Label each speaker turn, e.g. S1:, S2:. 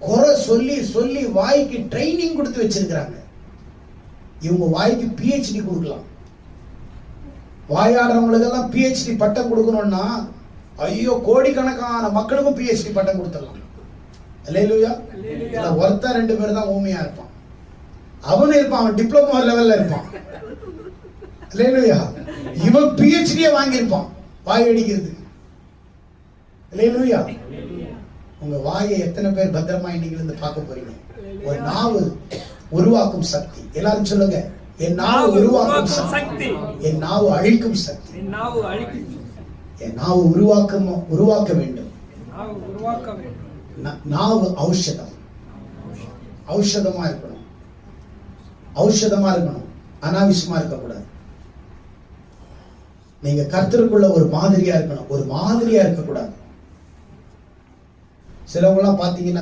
S1: குறை சொல்லி சொல்லி வாய்க்கு ட்ரைனிங் கொடுத்து வச்சிருக்கிறாங்க. இவங்க வாய்க்கு பிஹெச்டி கொடுக்கலாம். வாயாடுறவங்களுக்கெல்லாம் பிஹெச்டி பட்டம் கொடுக்கணும்னா ஐயோ கோடிக்கணக்கான மக்களுக்கும் பிஹெச்டி பட்டம் கொடுத்துடலாம். அல்லேலூயா. ஒருத்தன் 2 பேர் தான் ஊமையா இருப்பான். அவனு இருப்பான், அவன் டிப்ளமோ லெவல்ல இருப்பான். அல்லேலூயா. இவன் பிஹெச்டியே வாங்கியிருப்பான் வாய் அடிக்கிறதுக்கு. அல்லேலூயா. உங்க வாயை எத்தனை பேர் பத்திரமா இன்னைக்கு இருந்து பார்க்க போறீங்க? ஒரு நாவு உருவாக்கும் சக்தி. எல்லாரும் சொல்லுங்க, என் நாவு உருவாக்கும் சக்தி, என் நாவு அழிக்கும் சக்தி. என் நாவு உருவாக்க வேண்டும். நாவு ஔஷதம், ஔஷதமா இருக்கணும், ஔஷதமா இருக்கணும், அனாவசியமா இருக்கக்கூடாது. நீங்க கர்த்தருக்குள்ள ஒரு மாதிரியா இருக்கணும், ஒரு மாதிரியா இருக்கக்கூடாது. சிலவங்க எல்லாம் பாத்தீங்கன்னா